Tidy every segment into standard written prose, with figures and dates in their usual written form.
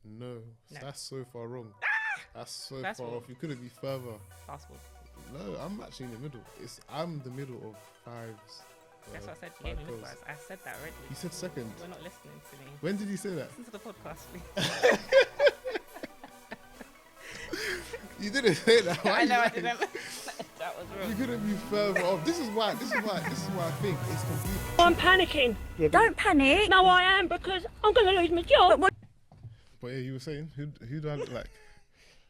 No, that's so far wrong. That's so First far of all- off. You couldn't be further. Fast forward. No, I'm actually in the middle. I'm the middle of fives. That's what I said. You gave me five midwives. I said that already. You said second. You're not listening to me. When did you say that? Listen to the podcast, please. You didn't say that. Why I know I lying? didn't. That was You wrong. couldn't be further off. This is why I think it's complete. I'm panicking. Don't panic. No, I am, because I'm going to lose my job. But yeah, you were saying, who do I look like?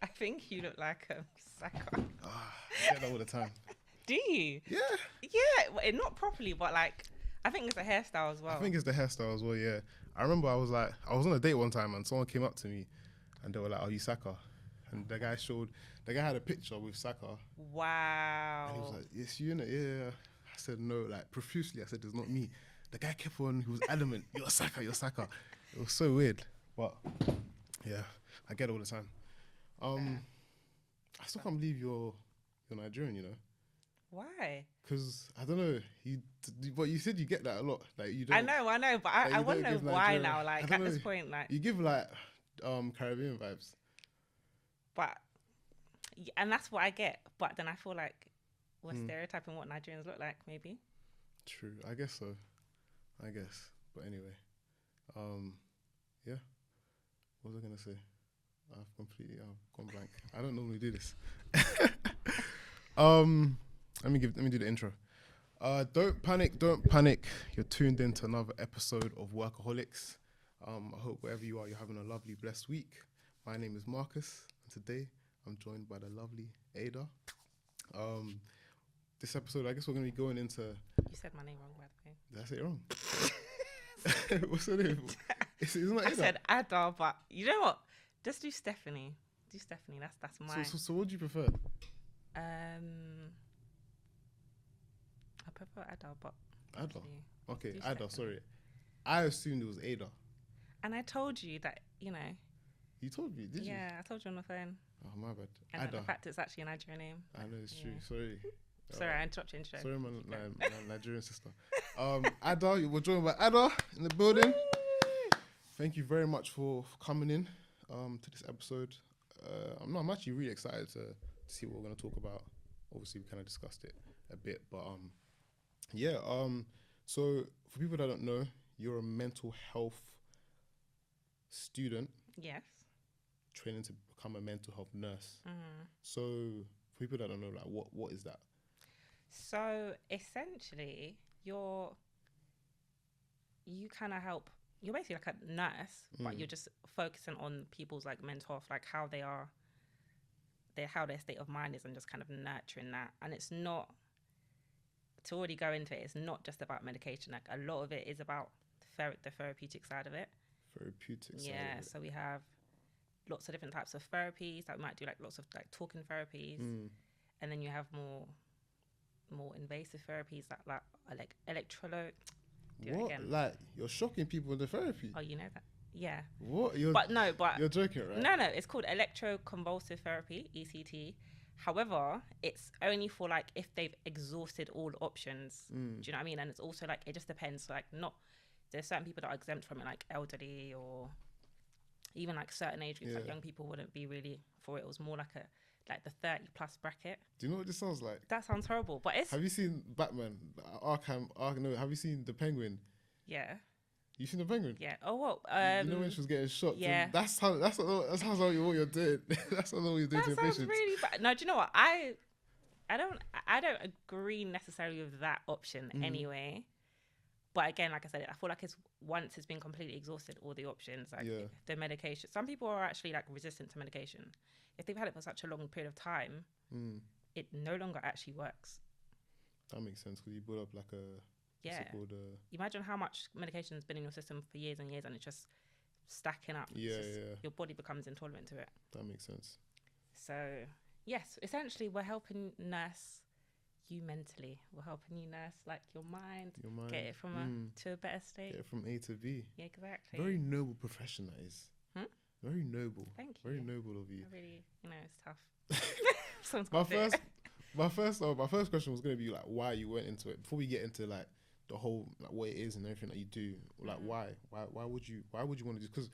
I think you look like a psycho. I get that all the time. Do you? Yeah. Yeah, well, not properly, but like, I think it's a hairstyle as well. I think it's the hairstyle as well, yeah. I remember I was on a date one time and someone came up to me and they were like, "Are you Saka?" And the guy had a picture with Saka. Wow. And he was like, "Yes, you innit?" Yeah. I said no, like profusely. I said, "It's not me." The guy kept on, he was adamant, "You're Saka, you're Saka." It was so weird. But yeah, I get it all the time. I still can't believe you're Nigerian, you know? Why? Because I don't know, but you said you get that a lot. Like you don't. I know, but like, I you want to don't know give why Nigeria- now. I Like don't at this know. point, like, You give like Caribbean vibes. but and that's what I get. But then I feel like we're stereotyping what Nigerians look like. Maybe. True, I guess so. I guess, but anyway, yeah. What was I gonna say? I've gone blank. I don't normally do this. Let me do the intro. Don't panic. You're tuned in to another episode of Workaholics. I hope wherever you are, you're having a lovely, blessed week. My name is Marcus, and today I'm joined by the lovely Ada. This episode, I guess we're going to be going into... You said my name wrong, by the way. Did I say it wrong? What's her name? It's not I Ada. said Ada, but you know what? Just do Stephanie. Do Stephanie. That's mine. So what do you prefer? I prefer Ada, but Ada. obviously- Okay, do Ada, Stephanie. sorry. I assumed it was Ada. And I told you that, you know. You told me, did you? Yeah, I told you on the phone. Oh, my bad. And Ada. the fact it's actually a Nigerian name. I know it's true. Yeah. Sorry. Sorry, I interrupted your intro. Sorry, my Nigerian sister. Ada, we're joined by Ada in the building. Thank you very much for coming in to this episode. I'm actually really excited to see what we're going to talk about. Obviously, we kind of discussed it a bit, but yeah. So for people that don't know, you're a mental health student Yes. training to become a mental health nurse. Mm-hmm. So for people that don't know, like what is that? So essentially, you kind of help. You're basically like a nurse, but you're just focusing on people's like mental health, like how they are, how their state of mind is, and just kind of nurturing that. And it's not, to already go into it, it's not just about medication. Like a lot of it is about the therapeutic side of it. Therapeutic side Yeah. of it. So we have lots of different types of therapies that we might do, like lots of like talking therapies, and then you have more invasive therapies like electrolo. Do it What? again. Like you're shocking people with the therapy? Oh, you know that? Yeah. What? You're joking, right? No, it's called electroconvulsive therapy, ECT. However, it's only for like if they've exhausted all options. Do you know what I mean? And it's also like it just depends. Like there's certain people that are exempt from it, like elderly or even like certain age groups. Like young people wouldn't be really for it. It was more like the 30+ bracket. Do you know what this sounds like? That sounds horrible, but it's Have you seen Batman? No. Have you seen the Penguin? yeah. You seen the Penguin? Yeah. Oh, well. You know when she was getting shot. yeah. That's how what you're doing. That's what you're doing That to your sounds patients. really bad. No, do you know what? I don't agree necessarily with that option anyway. But again, like I said, I feel like once it's been completely exhausted all the options, like the medication. Some people are actually like resistant to medication. If they've had it for such a long period of time, it no longer actually works. That makes sense because you build up like a what's it called? Imagine how much medication has been in your system for years and years, and it's just stacking up. Yeah. Your body becomes intolerant to it. That makes sense. So yes, essentially we're helping nurse you mentally. We're helping you nurse like your mind, get it from to a better state. Get it from A to B. Yeah, exactly. Very noble profession that is. Very noble. Thank you. Very noble of you. I really, it's tough. My first question was going to be like why you went into it. Before we get into like the whole like what it is and everything that you do, like why would you want to do? Because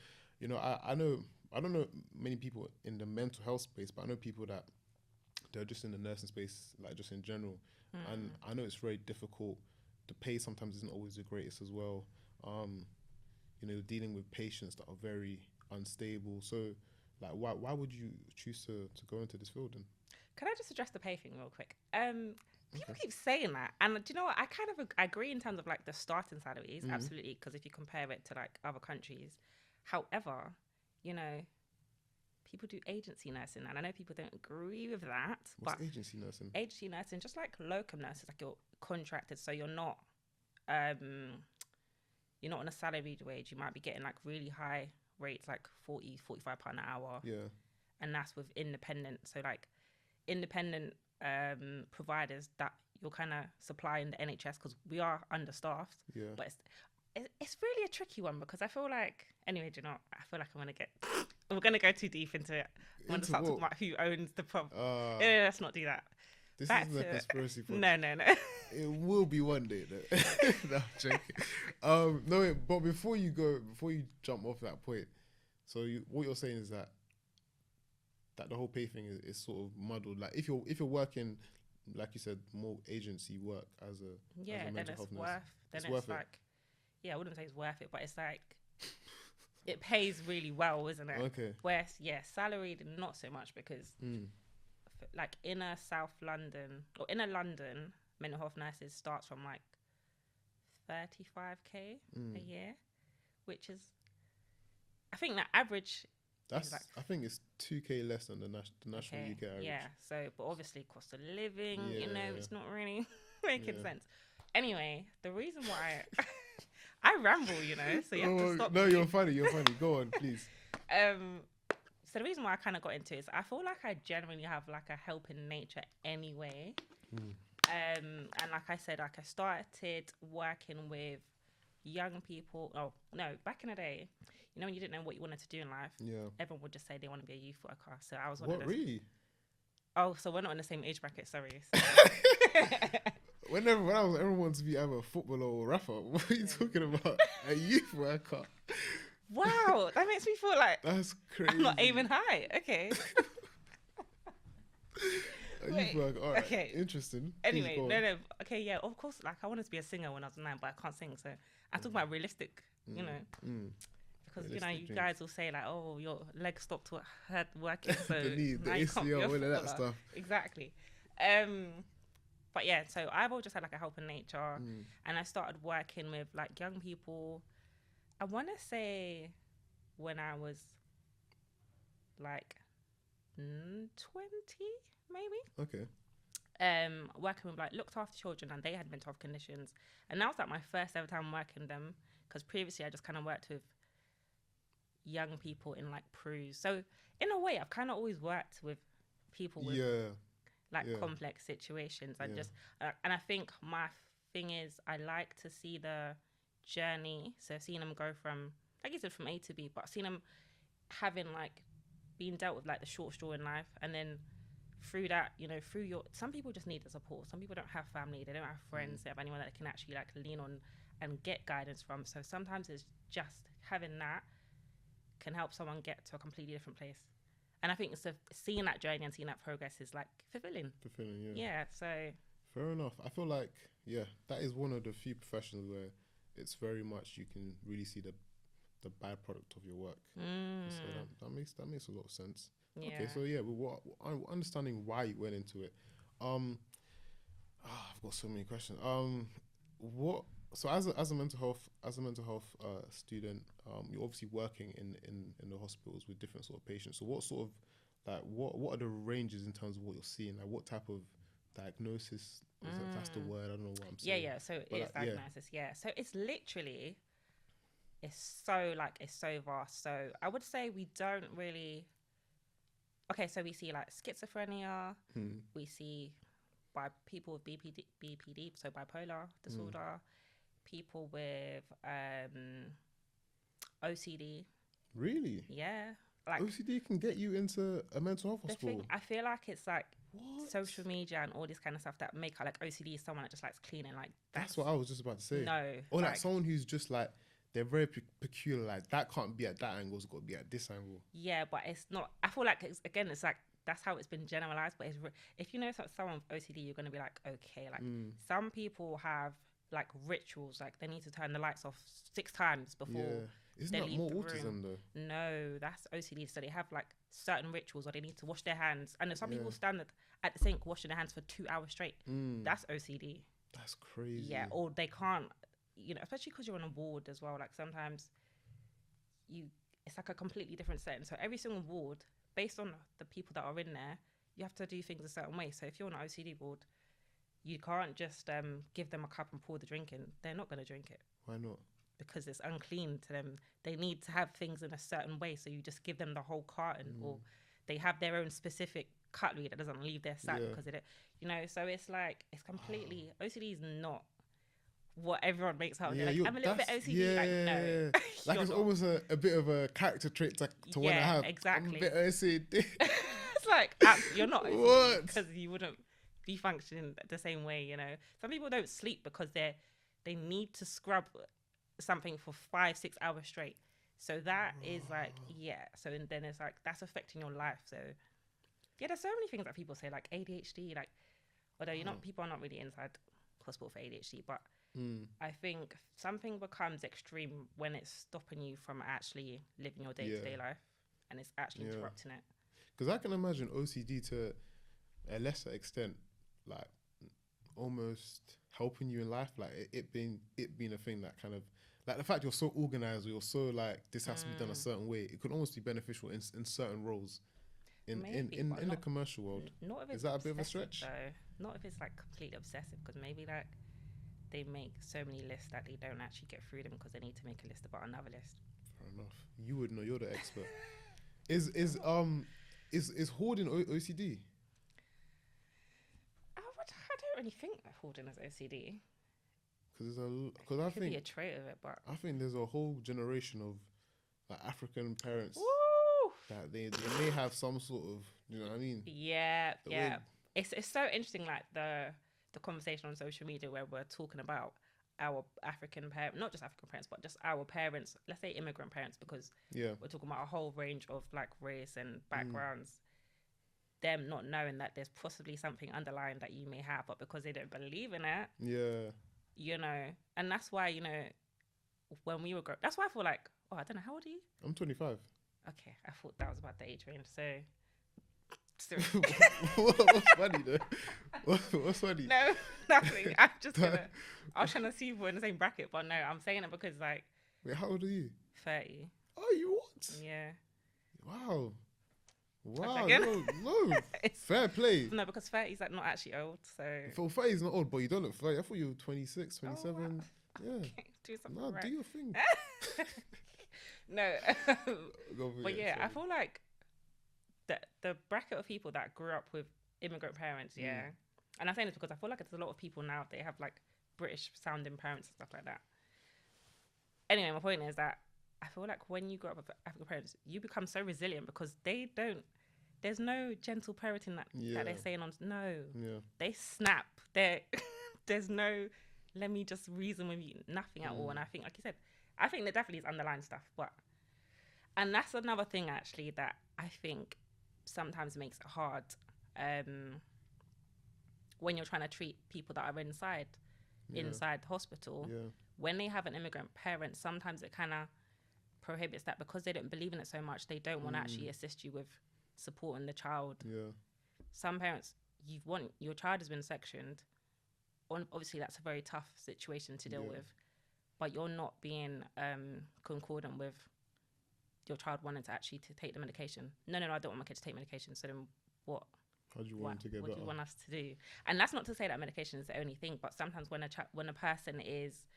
I know I don't know many people in the mental health space, but I know people that they're just in the nursing space, like just in general. And I know it's very difficult. The pay sometimes isn't always the greatest as well. You know, dealing with patients that are very unstable. So, like, why would you choose to go into this field then? Can I just address the pay thing real quick? People keep saying that, and do you know what? I kind of agree in terms of like the starting salaries, absolutely, because if you compare it to like other countries. However, you know, people do agency nursing, and I know people don't agree with that. What's but agency nursing? Agency nursing, just like locum nurses, like you're contracted, so you're not on a salaried wage. You might be getting like really high rates, like 40, 45 pound an hour. Yeah. And that's with independent. So like independent providers that you're kind of supplying the NHS, because we are understaffed. Yeah. But it's really a tricky one, because I feel like, anyway, do you know, I feel like we're going to go too deep into it. I'm going to start talking about who owns the pub. Let's not do that. This Back isn't a to- conspiracy project. No. It will be one day, though. No, I'm joking. No, wait, but before you jump off that point, so what you're saying is that the whole pay thing is sort of muddled. Like if you're working, like you said, more agency work as a Then mental it's health nurse, worth. Then it's it's worth it. like, I wouldn't say it's worth it, but it's like it pays really well, isn't it? Okay. Where salaried not so much, because like inner South London or inner London, mental health nurses starts from like 35k a year, which is, I think the average. That's like, I think it's 2k less than the national UK average. Yeah. So, but obviously cost of living, Yeah. it's not really making Yeah. sense. Anyway, the reason why I ramble, so you have to stop. No, me. you're funny. Go on, please. So the reason why I kind of got into it is I feel like I generally have like a helping nature anyway. And like I said, like I started working with young people. Oh no, back in the day, when you didn't know what you wanted to do in life, Yeah. everyone would just say they want to be a youth worker. So I was one of What those. really? Oh, so we're not in the same age bracket. Sorry. Whenever everyone wants to be either a footballer or a rapper. What are you talking about? A youth worker? Wow, that makes me feel like That's crazy. I'm not aiming high. Okay. A youth Wait, worker. All right. okay. Interesting. Anyway, Please go on. no. Okay, yeah, of course. Like I wanted to be a singer when I was 9, but I can't sing. So I talk about realistic, because Realistic you dreams. guys will say like, oh, your leg stopped working, so The knee, the now you can't be ACL, a all of that footballer. stuff. Exactly. But yeah, so I've always just had like a helping nature, and I started working with like young people. I want to say when I was like 20, maybe. Okay. Working with like looked after children, and they had mental health conditions, and that was like my first ever time working with them, because previously I just kind of worked with young people in like PRUs. So in a way, I've kind of always worked with people with complex situations, and just and I think my thing is I like to see the journey, so seeing them go from, like you said, from A to B, but seeing them having like being dealt with like the short straw in life, and then through that, some people just need the support. Some people don't have family, they don't have friends, they have anyone that they can actually like lean on and get guidance from. So sometimes it's just having that can help someone get to a completely different place. And I think seeing that journey and seeing that progress is like fulfilling. Yeah, so fair enough. I feel like that is one of the few professions where it's very much you can really see the byproduct of your work. So that makes a lot of sense. Yeah. Okay, so understanding why you went into it. I've got so many questions. So as a mental health student, you're obviously working in the hospitals with different sort of patients. So what sort of what are the ranges in terms of what you're seeing? Like what type of diagnosis? That's the word. I don't know what I'm saying. Yeah. So it's diagnosis. Yeah. So it's literally, it's so vast. So I would say we don't really. Okay, so we see like schizophrenia. We see people with BPD, so bipolar disorder. People with OCD. Really? Yeah. Like OCD can get you into a mental health hospital. I feel like it's like What? social media and all this kind of stuff that make like OCD is someone that just likes cleaning. Like That's what I was just about to say. No. Or like someone who's just like they're very peculiar. Like that can't be at that angle. It's got to be at this angle. Yeah, but it's not. I feel like it's like that's how it's been generalized. But if you know someone with OCD, you're gonna be like, okay, like some people have like rituals, like they need to turn the lights off 6 times before. Yeah. Isn't they that leave more the autism room. though? No, that's OCD. So they have like certain rituals, or they need to wash their hands. And then some people stand at the sink washing their hands for 2 hours straight. That's OCD. That's crazy. Yeah, or they can't, especially because you're on a ward as well. Like sometimes it's like a completely different setting. So every single ward, based on the people that are in there, you have to do things a certain way. So if you're on an OCD ward, you can't just give them a cup and pour the drink in. They're not going to drink it. Why not? Because it's unclean to them. They need to have things in a certain way. So you just give them the whole carton, or they have their own specific cutlery that doesn't leave their side because of it. So it's like, it's completely, OCD is not what everyone makes out. Yeah, Like, I'm a little bit OCD. Like, no. Like it's almost a bit of a character trait to want to have. Exactly. I'm a bit OCD. It's like, you're not OCD. What? Because you wouldn't be functioning the same way, Some people don't sleep because they need to scrub something for 5-6 hours straight. So that is like, so and then it's like, that's affecting your life. So yeah, there's so many things that people say, like ADHD, like, although people are not really inside hospital for ADHD, but I think something becomes extreme when it's stopping you from actually living your day-to-day life, and it's actually interrupting it. Because I can imagine OCD to a lesser extent, like almost helping you in life, like it being a thing that kind of, like the fact you're so organized, or you're so like, this has to be done a certain way, it could almost be beneficial in certain roles in the commercial world. Not if it's is that a bit of a stretch? Though. Not if it's like completely obsessive, because maybe like they make so many lists that they don't actually get through them because they need to make a list about another list. Fair enough. You would know. You're the expert. Is hoarding OCD? I don't really think that hoarding is OCD. Because I think be a trait of it, but I think there's a whole generation of like African parents that they may have some sort of, you know what I mean? Yeah, yeah. It's so interesting, like the conversation on social media where we're talking about our African parents, not just African parents, but just our parents, let's say immigrant parents, because we're talking about a whole range of like race and backgrounds. Them not knowing that there's possibly something underlying that you may have, but because they don't believe in it, and that's why, when we were growing, that's why I feel like, I don't know, how old are you? I'm 25. Okay, I thought that was about the age range, so What's funny though? What's funny? No, nothing. I was trying to see if we're in the same bracket, but no, I'm saying it because like. Wait, how old are you? 30. Oh, you what? Yeah. Wow. No. Fair play. No, because 30 is like not actually old, so. For 30 is not old, but you don't look 30. I thought you were 26, 27. Oh, wow. Yeah. Okay, do something right. Do your thing. No. But yeah, sorry. I feel like the bracket of people that grew up with immigrant parents, and I'm saying this because I feel like there's a lot of people now, they have like British sounding parents and stuff like that. Anyway, my point is that I feel like when you grow up with African parents, you become so resilient because there's no gentle parenting that they're saying on, they snap. There's no, let me just reason with you, nothing at all. And I think, like you said, I think there definitely is underlying stuff, and that's another thing actually that I think sometimes makes it hard when you're trying to treat people that are inside the hospital. When they have an immigrant parent, sometimes it kind of prohibits that because they don't believe in it so much. They don't want to actually assist you with supporting the child. Some parents, your child has been sectioned. Obviously, that's a very tough situation to deal with, but you're not being concordant with your child wanting to actually take the medication. No, I don't want my kid to take medication. So then what? How do you want to get better? What do you want us to do? And that's not to say that medication is the only thing, but sometimes when a person is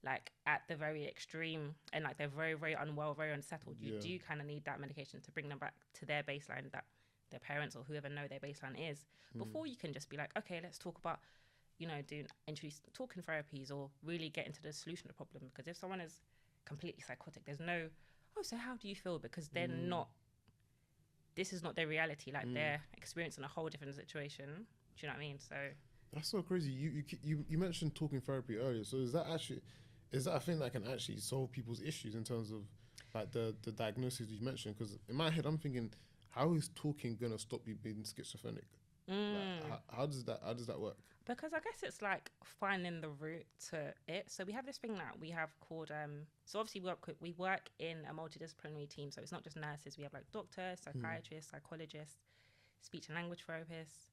like at the very extreme and like they're very, very unwell, very unsettled, you do kind of need that medication to bring them back to their baseline that their parents or whoever know their baseline is, before you can just be like, okay, let's talk about, introduce talking therapies or really get into the solution of the problem. Because if someone is completely psychotic, there's no, so how do you feel? Because they're not, this is not their reality. Like they're experiencing a whole different situation. Do you know what I mean? So that's so crazy. You mentioned talking therapy earlier. So is is that a thing that can actually solve people's issues in terms of like the diagnosis you mentioned? Because in my head, I'm thinking, how is talking gonna stop you being schizophrenic? Like, how does that work? Because I guess it's like finding the route to it. So we have this thing that we have called so obviously we work in a multidisciplinary team. So it's not just nurses. We have like doctors, psychiatrists, psychologists, speech and language therapists,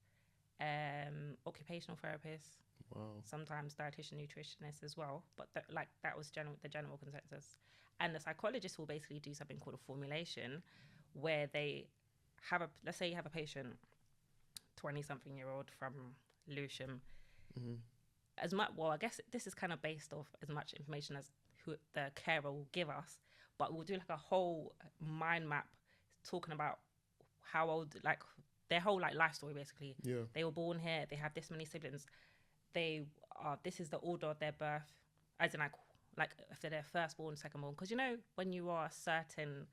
occupational therapists. Wow. Sometimes dietitian, nutritionists as well. But that was the general consensus. And the psychologist will basically do something called a formulation, where they have let's say you have a patient, 20-something-year-old from Lewisham. As much, well, I guess this is kind of based off as much information as who the carer will give us, but we'll do like a whole mind map talking about how old, like their whole like life story basically. Yeah. They were born here, they have this many siblings, this is the order of their birth, as in like if they're their firstborn, secondborn, because you know when you are certain,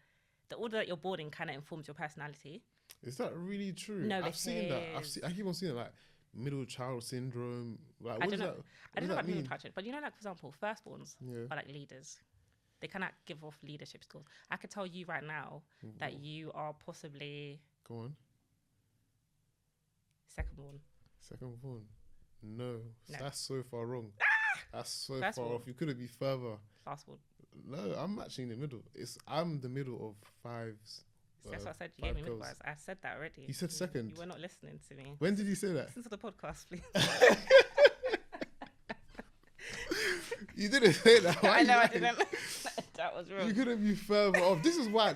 the order that you're born in kind of informs your personality. Is that really true? No, I've seen that. I keep on seeing it, like middle child syndrome. Like, what does that? I don't know about middle mean? child, but you know, like for example, firstborns Yeah. are like leaders. They cannot give off leadership skills. I could tell you right now that you are possibly Go on. secondborn. Secondborn. No, that's so far wrong. That's so Firstborn. far off. You couldn't be further. Lastborn. No, I'm actually in the middle. I'm the middle of fives. That's what I said. You gave me girls. midwives. I said that already. You said second. You were not listening to me. When did you say that? Listen to the podcast, please. You didn't say that. Why I you know I lying? didn't. That was wrong. You couldn't be further off. This is why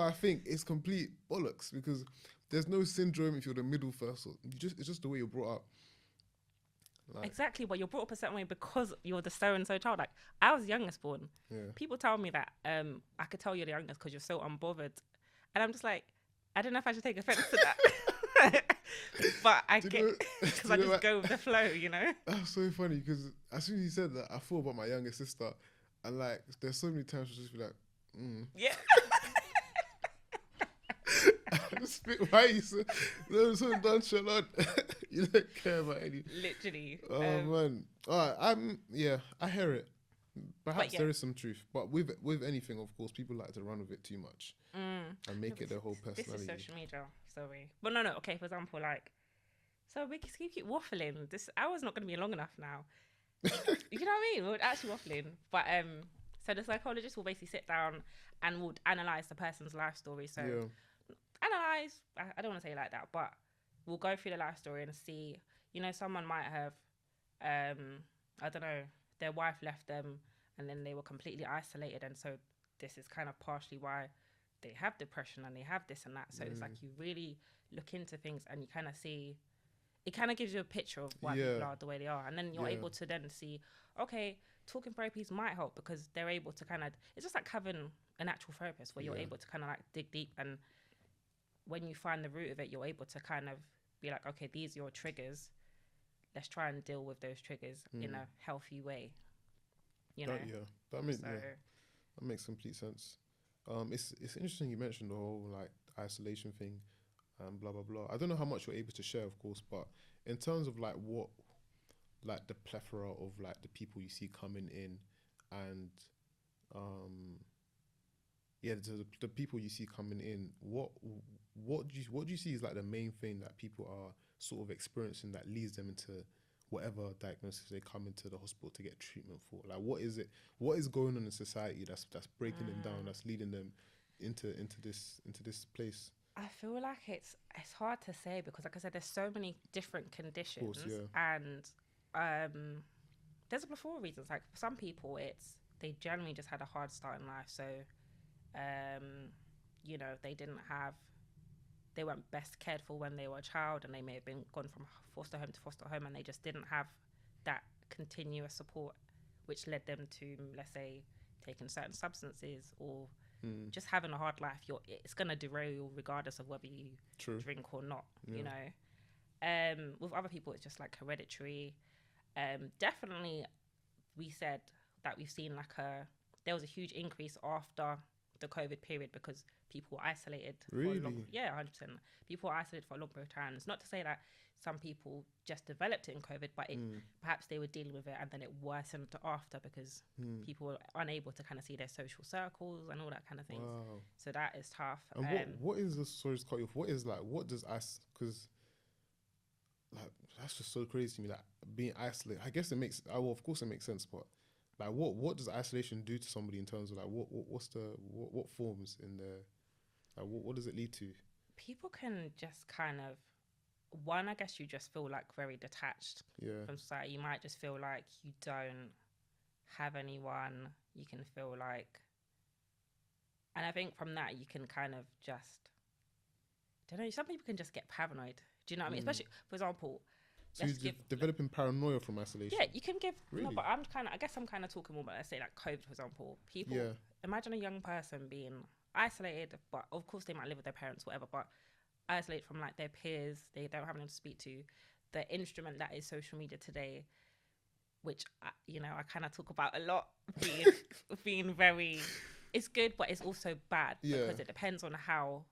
I think it's complete bollocks, because there's no syndrome if you're the middle first. It's just the way you're brought up. Like, Exactly, but you're brought up a certain way because you're the so-and-so child. Like, I was the youngest born. yeah. People tell me that I could tell you're the youngest because you're so unbothered. And I'm just like, I don't know if I should take offense to that. But I Do you get, know- because do I you know just what- go with the flow, you know? That's so funny, because as soon as you said that, I thought about my younger sister, and like, there's so many times she'll just be like, Yeah. why you so done, Charlotte? You don't care about any. Literally. Oh man. All right. I hear it. Perhaps yeah. there is some truth, but with anything, of course, people like to run with it too much and make it their whole This personality. is social media, sorry. But no, okay, for example, like, so we keep waffling. This hour's not going to be long enough now. You know what I mean? We're actually waffling. But so the psychologist will basically sit down and would analyse the person's life story. So analyse, I don't want to say it like that, but we'll go through the life story and see, you know, someone might have, I don't know, their wife left them and then they were completely isolated. And so this is kind of partially why they have depression and they have this and that. So it's like you really look into things and you kind of see, it kind of gives you a picture of why people are the way they are. And then you're able to then see, okay, talking therapies might help because they're able to kind of, it's just like having an actual therapist where you're able to kind of like dig deep, and when you find the root of it, you're able to kind of be like, okay, these are your triggers. Let's try and deal with those triggers in a healthy way. You know? That makes complete sense. It's interesting you mentioned the whole like isolation thing and blah blah blah. I don't know how much you're able to share, of course, but in terms of like what, like the plethora of like the people you see coming in, and the people you see coming in, what do you see is like the main thing that people are sort of experiencing that leads them into whatever diagnosis they come into the hospital to get treatment for? Like, what is going on in society that's breaking them down, that's leading them into this place? I feel like it's hard to say because, like I said, there's so many different conditions, Of course, and there's a plethora of reasons. Like for some people, they generally just had a hard start in life, so you know, they weren't best cared for when they were a child, and they may have been gone from foster home to foster home, and they just didn't have that continuous support, which led them to, let's say, taking certain substances or just having a hard life. It's gonna derail you regardless of whether you drink or not. You know, with other people, it's just like hereditary. Definitely, we said that we've seen there was a huge increase after the COVID period because people were isolated. Really? For a long, yeah, 100%. People were isolated for a long period of time. It's not to say that some people just developed it in COVID, but perhaps they were dealing with it and then it worsened after because people were unable to kind of see their social circles and all that kind of things. Wow. So that is tough. And what is the, sorry to cut you off, what is like, what does because like, that's just so crazy to me, like being isolated. I guess it makes, well, of course it makes sense, but like what does isolation do to somebody in terms of like, what forms in the, like what does it lead to? People can just kind of, one, I guess you just feel like very detached from society. You might just feel like you don't have anyone. You can feel like, and I think from that you can kind of just, I don't know, some people can just get paranoid. Do you know what I mean? Especially, for example, so you're developing paranoia from isolation? Yeah, you can give, really? No, but I guess I'm kind of talking more about, let's say like COVID, for example. People, imagine a young person being isolated, but of course they might live with their parents, whatever, but isolated from like their peers, they don't have anyone to speak to. The instrument that is social media today, which I kind of talk about a lot, being very, it's good, but it's also bad because it depends on how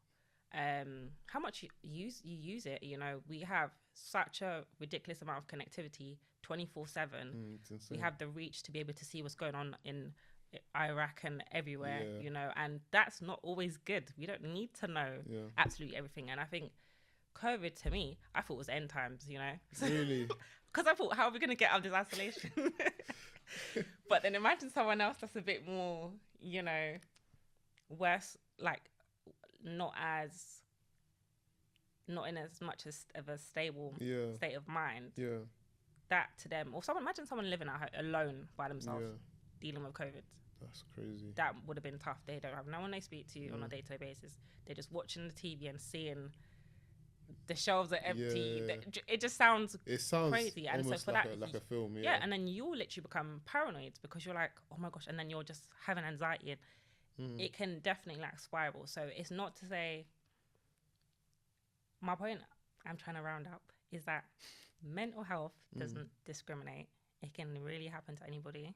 much you use it. You know, we have such a ridiculous amount of connectivity 24/7. We have the reach to be able to see what's going on in Iraq and everywhere, you know, and that's not always good. We don't need to know absolutely everything. And I think COVID, to me, I thought was end times, you know. Really? Because I thought, how are we going to get out of this isolation? But then imagine someone else that's a bit more, you know, worse, like not in as much of a stable state of mind. Yeah. That to them, or imagine someone living at home alone by themselves, dealing with COVID. That's crazy. That would have been tough. They don't have no one they speak to on a day-to-day basis. They're just watching the TV and seeing the shelves are empty. It just sounds crazy. And so for like that, like a film. Yeah, and then you'll literally become paranoid because you're like, oh my gosh, and then you're just having anxiety, and it can definitely like spiral. So it's not to say. My point I'm trying to round up is that mental health doesn't discriminate. It can really happen to anybody.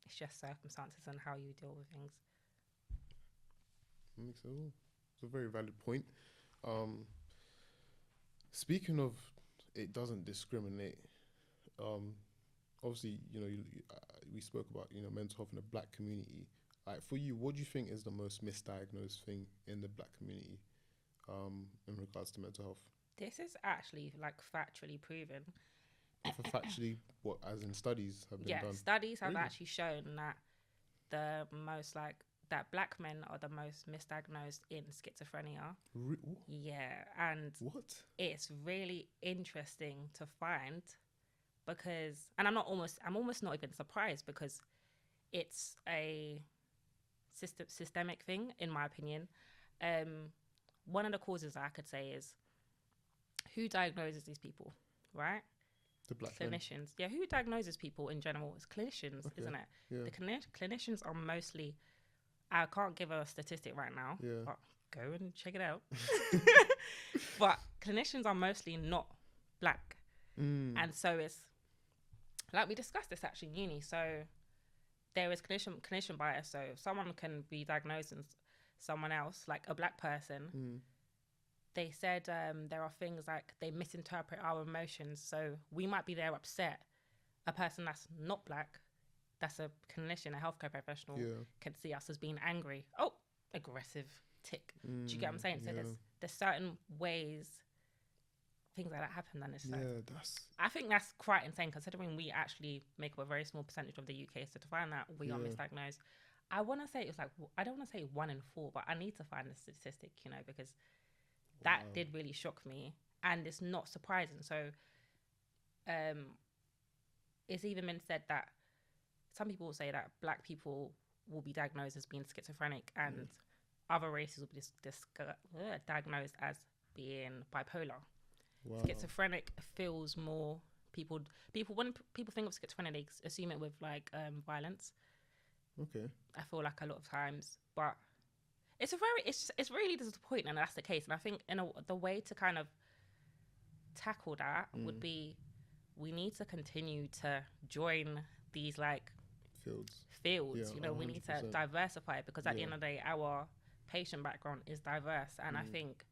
It's just circumstances and how you deal with things. Makes it all. It's a very valid point. Speaking of, it doesn't discriminate. Obviously, you know, we spoke about, you know, mental health in the Black community. Like for you, what do you think is the most misdiagnosed thing in the Black community, in regards to mental health? This is actually like factually proven. For factually, what, as in studies have been done? Yeah, studies have actually shown that that Black men are the most misdiagnosed in schizophrenia. Yeah, and it's really interesting to find because, and I'm almost not even surprised because it's a systemic thing in my opinion. One of the causes I could say is who diagnoses these people, right? The Black clinicians. Men. Yeah, who diagnoses people in general? It's clinicians, isn't it? Yeah. The clinicians are mostly, I can't give a statistic right now, but go and check it out. But clinicians are mostly not Black. And so it's, like we discussed this actually in uni, so there is clinician bias. So someone can be diagnosed as someone else, like a Black person. They said there are things like they misinterpret our emotions. So we might be there upset. A person that's not Black, that's a clinician, a healthcare professional, can see us as being angry. Oh, aggressive, tick. Do you get what I'm saying? So there's certain ways things like that happen. And it's I think that's quite insane considering we actually make up a very small percentage of the UK. So to find that we are misdiagnosed, I want to say it was like, I don't want to say 1 in 4, but I need to find the statistic, you know, because that did really shock me, and it's not surprising. So, it's even been said that some people will say that Black people will be diagnosed as being schizophrenic, and other races will be diagnosed as being bipolar. Wow. Schizophrenic feels more people when people think of schizophrenia, they assume it with like violence. Okay. I feel like a lot of times, but it's really disappointing, and that's the case. And I think the way to kind of tackle that would be, we need to continue to join these like fields. Yeah, You know, we need to 100%. diversify, because at the Yeah. end of the day, our patient background is diverse. And I think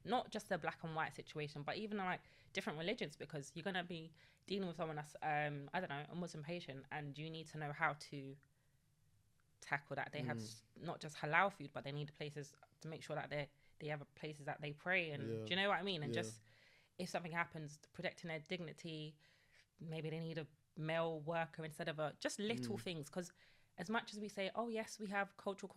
not just a black and white situation, but even like different religions, because you're going to be dealing with someone that's, I don't know, a Muslim patient, and you need to know how to tackle that. They have not just halal food, but they need places to make sure that they have places that they pray. And do you know what I mean? And just if something happens, protecting their dignity, maybe they need a male worker instead of just little things. Because as much as we say, oh yes, we have cultural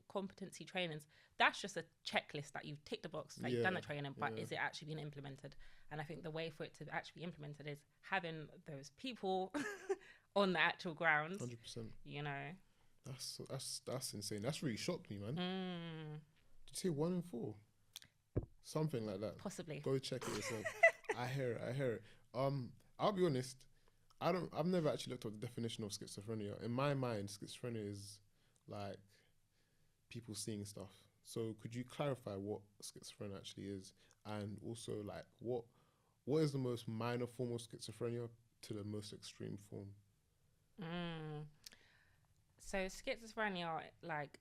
competency trainings, that's just a checklist that you've ticked the box, that you've done the training, but is it actually being implemented? And I think the way for it to actually be implemented is having those people on the actual ground. 100%. You know, That's insane. That's really shocked me, man. Did you say 1 in 4? Something like that. Possibly. Go check it yourself. I hear it. I'll be honest. I've never actually looked up the definition of schizophrenia. In my mind, schizophrenia is like people seeing stuff. So could you clarify what schizophrenia actually is, and also like what is the most minor form of schizophrenia to the most extreme form? So schizophrenia, like,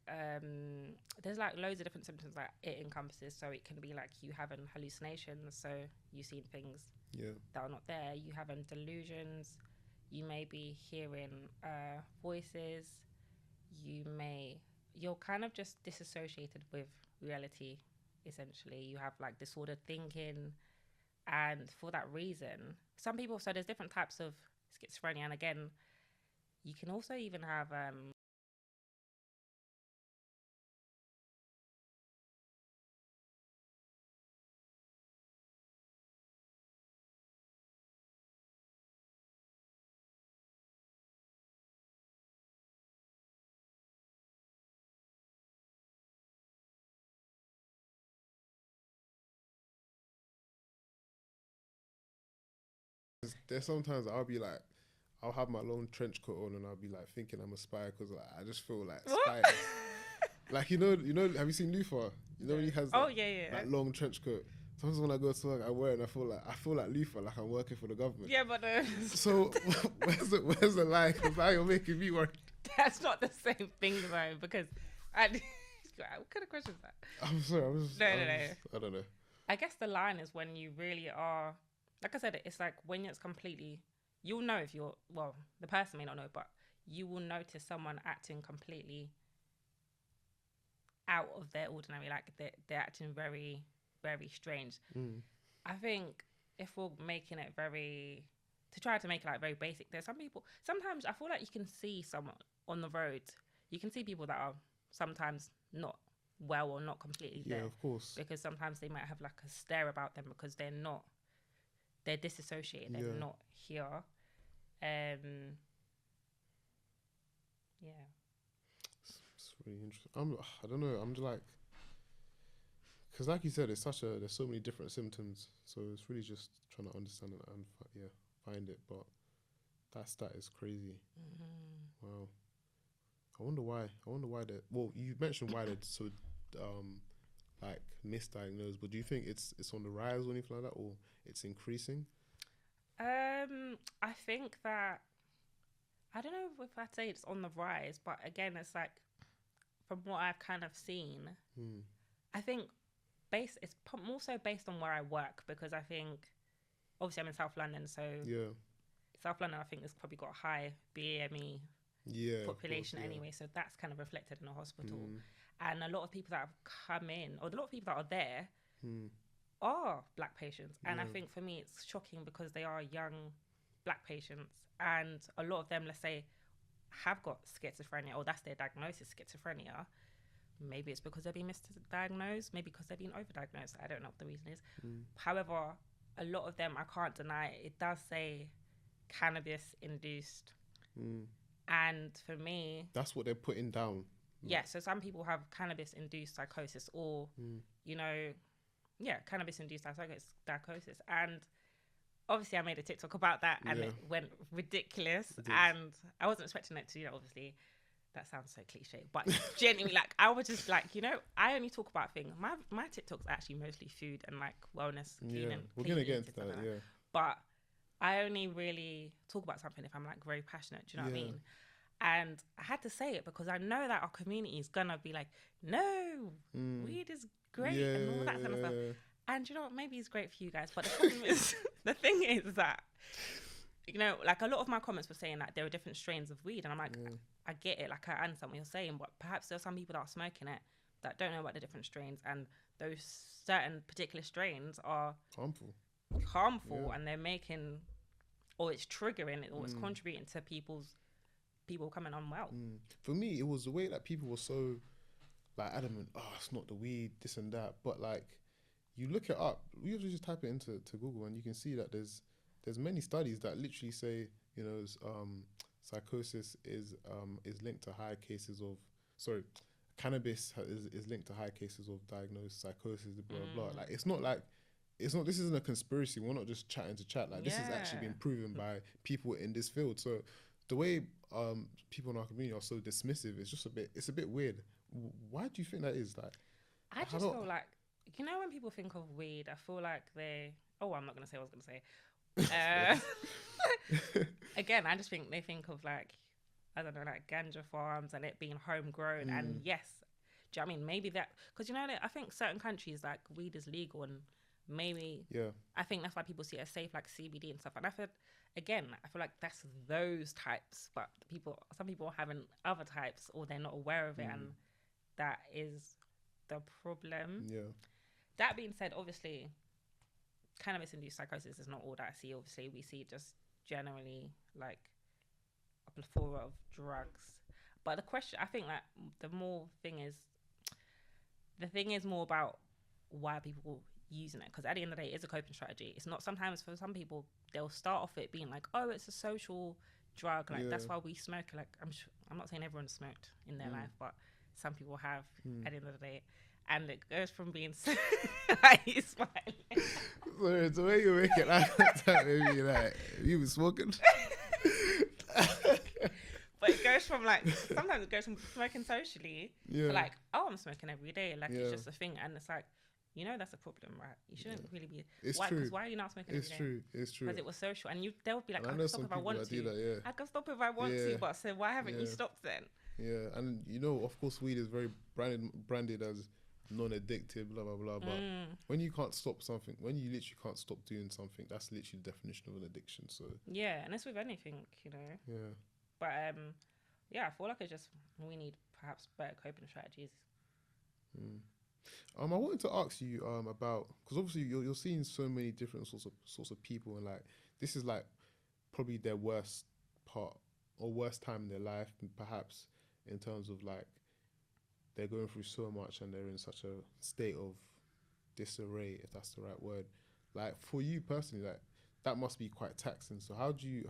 there's like loads of different symptoms that it encompasses. So it can be like you having hallucinations, so you seeing things that are not there. You having delusions. You may be hearing voices. You're kind of just disassociated with reality, essentially. You have like disordered thinking. And for that reason, some people, so there's different types of schizophrenia. And again, you can also even have There's sometimes I'll have my long trench coat on and I'll be like thinking I'm a spy because like, I just feel like spy. Like you know, have you seen Lufa? You know when he has that long trench coat. Sometimes when I go to work, I wear it and I feel like Lufa, like I'm working for the government. Yeah, but so where's the lie? Because now you're making me worry. That's not the same thing though, because what kind of question is that? I'm sorry. No. I don't know. I guess the line is when you really are, like I said, it's like when it's completely, you'll know if you're, well, the person may not know, but you will notice someone acting completely out of their ordinary, like they're acting very, very strange. I think if we're making it to try to make it like very basic, there's some people, sometimes I feel like you can see someone on the road, you can see people that are sometimes not well or not completely there. Yeah, of course. Because sometimes they might have like a stare about them because they're disassociated, they're not here. Yeah. It's really interesting. I don't know. I'm just like, because like you said, there's so many different symptoms. So it's really just trying to understand it and find it. But that stat is crazy. Wow. I wonder why that. Well, you mentioned why they're so like misdiagnosed. But do you think it's on the rise or anything like that, or it's increasing? I think that, I don't know if I'd say it's on the rise, but again, it's like from what I've kind of seen, I think it's more so based on where I work, because I think obviously I'm in South London, so South London I think has probably got a high BME population anyway, so that's kind of reflected in the hospital. And a lot of people that have come in, or a lot of people that are there, are black patients. And I think for me it's shocking because they are young black patients, and a lot of them, let's say, have got schizophrenia, or that's their diagnosis, schizophrenia. Maybe it's because they're being misdiagnosed, maybe because they're being overdiagnosed. I don't know what the reason is. However, a lot of them, I can't deny it does say cannabis-induced. And for me, that's what they're putting down. Yeah, so some people have cannabis-induced psychosis, or cannabis-induced psychosis. And obviously I made a TikTok about that, and it went ridiculous. And I wasn't expecting it to, obviously, that sounds so cliche, but genuinely, like, I was just like, I only talk about things. My TikToks are actually mostly food and like wellness, cleaning. We're going to get into that, But I only really talk about something if I'm like very passionate, do you know what I mean? And I had to say it because I know that our community is gonna be like, no, weed is great and all that kind of stuff. And you know what? Maybe it's great for you guys, but the problem is, the thing is that, you know, like a lot of my comments were saying that there are different strains of weed, and I'm like, I get it, like I understand what you're saying, but perhaps there are some people that are smoking it that don't know about the different strains, and those certain particular strains are harmful, and they're making, or it's triggering, or it's contributing to people coming unwell. For me, it was the way that people were so like adamant. Oh, it's not the weed, this and that. But like, you look it up. You have to just type it into Google, and you can see that there's many studies that literally say, you know, psychosis is linked to high cases of cannabis is linked to high cases of diagnosed psychosis. Blah blah blah. Like, it's not. This isn't a conspiracy. We're not just chatting to chat. Like, this has actually been proven by people in this field. So the way people in our community are so dismissive, it's a bit weird. Why do you think that is? Like, I just feel like, you know, when people think of weed, I feel like I'm not going to say what I was going to say. Again, I just think they think of like, I don't know, like ganja farms and it being homegrown. And yes, do you know what I mean? Maybe that, because, you know, I think certain countries, like, weed is legal, and maybe, I think that's why people see it as safe, like CBD and stuff. And I feel like that's those types, but some people are having other types, or they're not aware of it, and that is the problem. That being said, obviously, cannabis-induced psychosis is not all that I see. Obviously, we see just generally like a plethora of drugs. But the question, I think that the thing is more about why people using it, because at the end of the day, it is a coping strategy. It's not, sometimes for some people, they'll start off it being like, oh, it's a social drug, like that's why we smoke. Like, I'm not saying everyone smoked in their life, but some people have at the end of the day. And it goes from being he's smiling. Sorry, the way you make it that maybe like you been smoking. But it goes from like, sometimes it goes from smoking socially to like, oh, I'm smoking every day. Like, it's just a thing. And it's like, you know, that's a problem, right? You shouldn't really be. It's why? true. Because why are you not smoking every day? It's true. Because it was social. And they'll be like, I know can stop some if I people want that to. do that, I can stop if I want to. But so why haven't you stopped then? Yeah, and you know, of course, weed is very branded as non-addictive, blah blah blah. But when you can't stop something, when you literally can't stop doing something, that's literally the definition of an addiction. So yeah, and it's with anything, you know. Yeah. But yeah, I feel like we need perhaps better coping strategies. I wanted to ask you about, because obviously you're seeing so many different sorts of people, and like this is like probably their worst part or worst time in their life, perhaps, in terms of like they're going through so much and they're in such a state of disarray, if that's the right word. Like, for you personally, like, that must be quite taxing. So how do you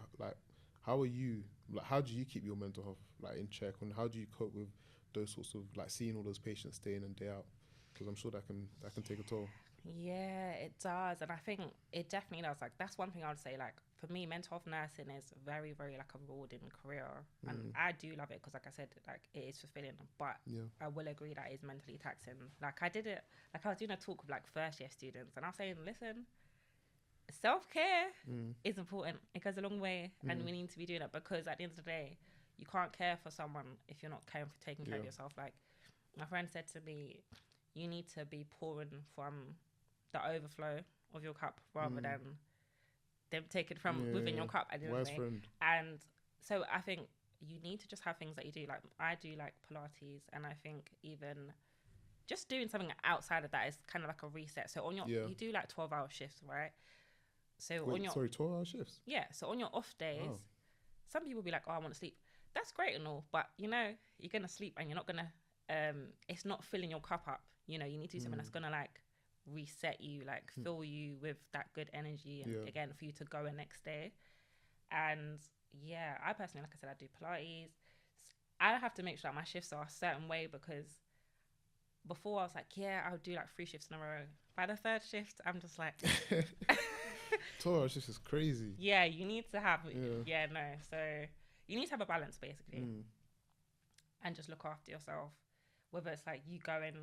keep your mental health like in check, and how do you cope with those sorts of like seeing all those patients day in and day out? Because I'm sure that can take a toll. Yeah, it does. And I think it definitely does. Like, that's one thing I would say. Like, for me, mental health nursing is very, very like a rewarding career. And I do love it because, like I said, like, it is fulfilling. But I will agree that it is mentally taxing. Like, I was doing a talk with like first year students, and I was saying, listen, self-care is important. It goes a long way, and we need to be doing it, because at the end of the day, you can't care for someone if you're not taking care of yourself. Like, my friend said to me, you need to be pouring from the overflow of your cup rather than them taking from within your cup at the end of the day. Friend. And so I think you need to just have things that you do. Like, I do like Pilates, and I think even just doing something outside of that is kind of like a reset. So on your you do like 12-hour shifts, right? So 12-hour shifts? Yeah. So on your off days, some people be like, oh, I want to sleep. That's great and all, but you know, you're gonna sleep and you're not gonna it's not filling your cup up. You know, you need to do something that's gonna like reset you, like fill you with that good energy, and again, for you to go the next day. And yeah, I personally, like I said, I do Pilates. I have to make sure that my shifts are a certain way, because before I was like, yeah, I'll do like 3 shifts in a row. By the 3rd shift, I'm just like 12 hours is crazy. Yeah, you need to have so you need to have a balance, basically, and just look after yourself. Whether it's like you going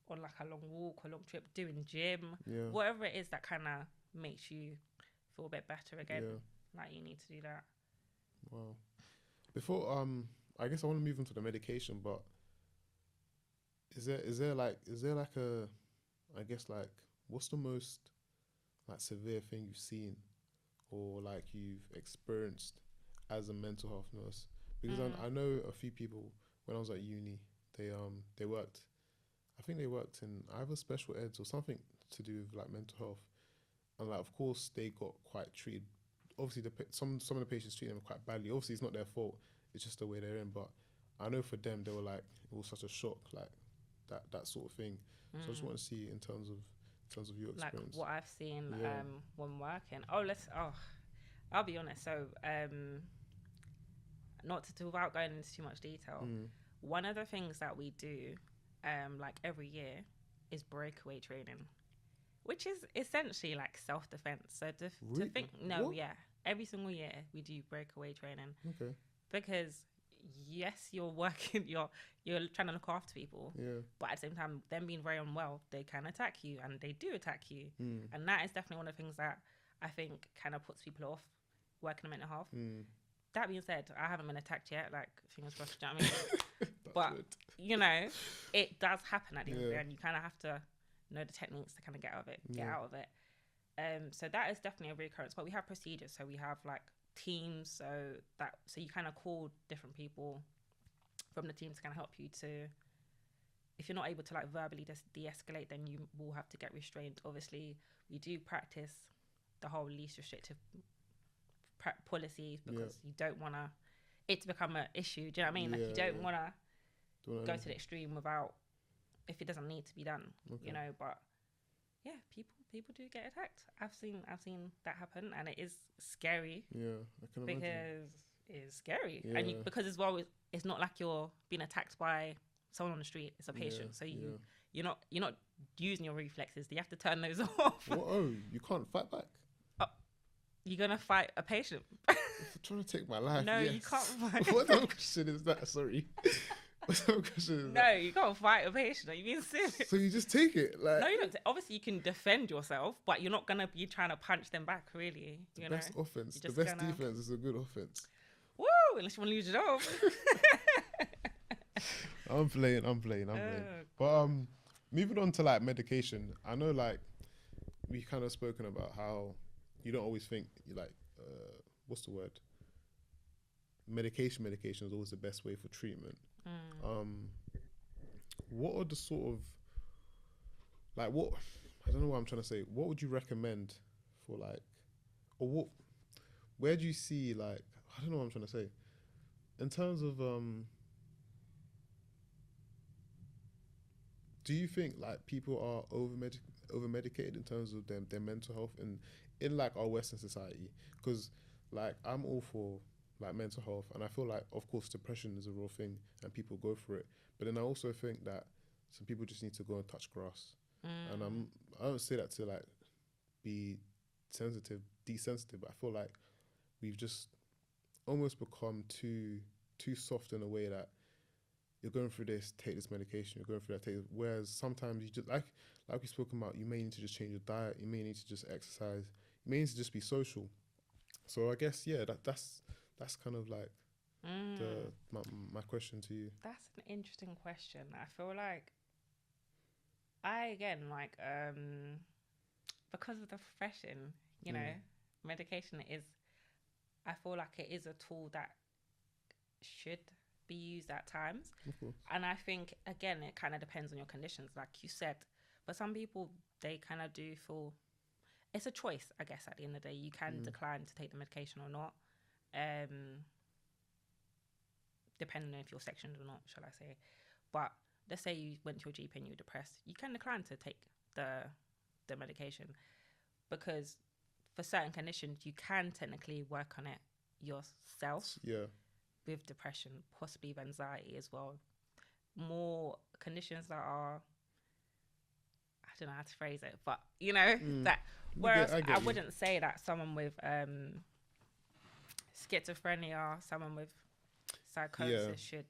on like a long walk or long trip, doing gym, whatever it is that kind of makes you feel a bit better again. Like, you need to do that. Wow. before I guess I want to move on to the medication, but is there like a, I guess, like, what's the most like severe thing you've seen or like you've experienced as a mental health nurse? Because I know a few people when I was at uni, they worked, I think they worked in either special eds or something to do with like mental health, and like of course they got quite treated. Obviously, some of the patients treated them quite badly. Obviously, it's not their fault. It's just the way they're in. But I know for them, they were like, it was such a shock, like that sort of thing. So I just want to see in terms of your experience. Like what I've seen when working. I'll be honest. So not to without going into too much detail. One of the things that we do, like every year, is breakaway training, which is essentially like self-defense. So to think, every single year we do breakaway training. Okay. Because yes, you're working, you're trying to look after people, but at the same time, them being very unwell, they can attack you, and they do attack you, and that is definitely one of the things that I think kind of puts people off working in mental health. That being said, I haven't been attacked yet, like fingers crossed, you know what I mean? But good. you know, it does happen at the end of the day, and you kind of have to know the techniques to kind of get out of it. So that is definitely a recurrence, but we have procedures. So we have like teams, so you kind of call different people from the team to kind of help you to, if you're not able to like verbally de-escalate, then you will have to get restrained. Obviously, we do practice the whole least restrictive policies because you don't want it to become an issue. Do you know what I mean? Like you don't want to go to the extreme without, if it doesn't need to be done, you know. But yeah, people do get attacked. I've seen that happen, and it is scary. Yeah, I can imagine. Because it's scary, and because as well, it's not like you're being attacked by someone on the street. It's a patient, so you're not using your reflexes. You have to turn those off. What? Oh, you can't fight back. You're gonna fight a patient. If you're trying to take my life, no, yes. You can't fight. What type of question is that? Sorry. What type of question is that? No, you can't fight a patient. Are you being serious? So you just take it, like. No, you don't. Obviously, you can defend yourself, but you're not gonna be trying to punch them back. Really, the best offense. The best defense is a good offense. Woo! Unless you want to lose your job. I'm playing. But moving on to like medication, I know like we kind of spoken about how you don't always think you like what's the word? Medication is always the best way for treatment. What are the sort of like what I don't know what I'm trying to say. What would you recommend for like, or where do you see like, I don't know what I'm trying to say in terms of do you think like people are over medicated in terms of their mental health in like our Western society? Because like I'm all for like mental health, and I feel like of course depression is a real thing and people go for it, but then I also think that some people just need to go and touch grass. And I don't say that to like be desensitive, but I feel like we've just almost become too soft in a way that you're going through this, take this medication, you're going through that, take this. Whereas sometimes you just like we spoke about, you may need to just change your diet, you may need to just exercise, you may need to just be social. So I guess that's kind of like my question to you. That's an interesting question. I feel like because of the profession, you know, medication I feel like it is a tool that should be used at times. And I think again it kind of depends on your conditions, like you said. For some people, they kind of do feel it's a choice, I guess. At the end of the day, you can decline to take the medication or not, depending on if you're sectioned or not, shall I say. But let's say you went to your GP and you're depressed, you can decline to take the medication, because for certain conditions you can technically work on it yourself. With depression, possibly with anxiety as well. More conditions that are, I don't know how to phrase it, but you know, that whereas I wouldn't say that someone with schizophrenia, someone with psychosis should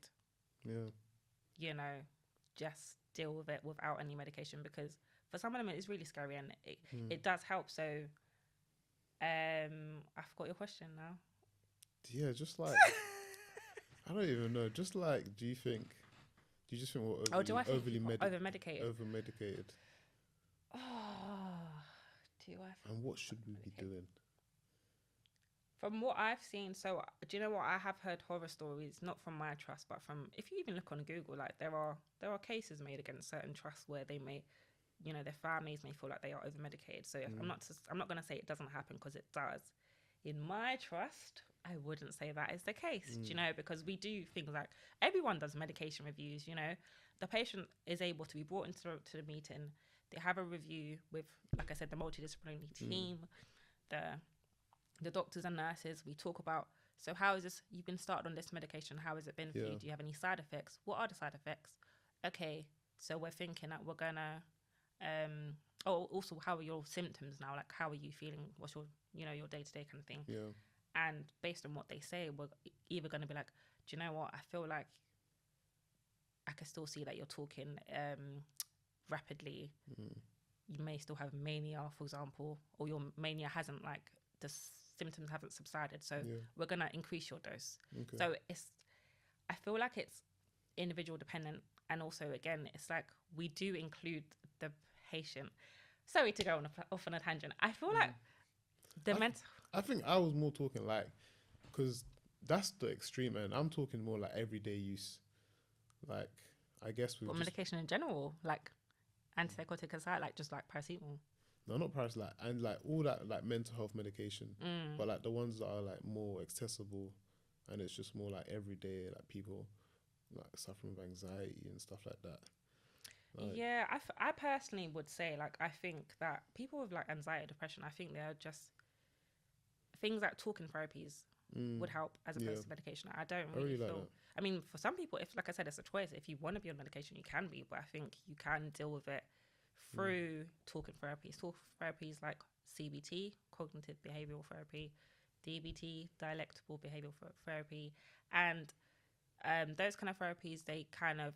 you know, just deal with it without any medication, because for some of them it's really scary, and it does help. So I forgot your question now. Yeah, just like I don't even know. Just like, do you just think we're overly, Oh, do I think overly people medi- over-medicated? over-medicated? Oh, do I think And what should we be over-medicated? doing? From what I've seen, so do you know what? I have heard horror stories, not from my trust, but from, if you even look on Google, like there are cases made against certain trusts where they may, their families may feel like they are over medicated. So if I'm not going to say it doesn't happen, because it does. In my trust, I wouldn't say that is the case, because we do things like, everyone does medication reviews. The patient is able to be brought into to the meeting. They have a review with, like I said, the multidisciplinary team, the doctors and nurses. We talk about, so how is this, you've been started on this medication, how has it been for you? Do you have any side effects? What are the side effects? Okay, so we're thinking that we're gonna also, how are your symptoms now? Like, how are you feeling? What's your your day-to-day kind of thing? And based on what they say, we're either going to be like, do you know what, I feel like I can still see that you're talking rapidly. You may still have mania, for example, or your mania hasn't, like, the symptoms haven't subsided, so we're going to increase your dose. So I feel like it's individual dependent. And also, again, it's like, we do include the patient. Sorry to go off on a tangent. I feel like I think I was more talking like, because that's the extreme end. I'm talking more like everyday use. Like, I guess we medication in general, like antipsychotic aside, like just like paracetamol. No, not paracetamol, like, and like all that like mental health medication, but like the ones that are like more accessible, and it's just more like everyday, like people like suffering with anxiety and stuff like that. Like, yeah, I personally would say, like, I think that people with like anxiety, depression, I think they're just things like talking therapies would help as opposed to medication. I don't really feel. Like, I mean, for some people, if, like I said, it's a choice. If you want to be on medication, you can be, but I think you can deal with it through talking therapies. Talk therapies like CBT, cognitive behavioral therapy, DBT, dialectical behavioral therapy, and those kind of therapies, they kind of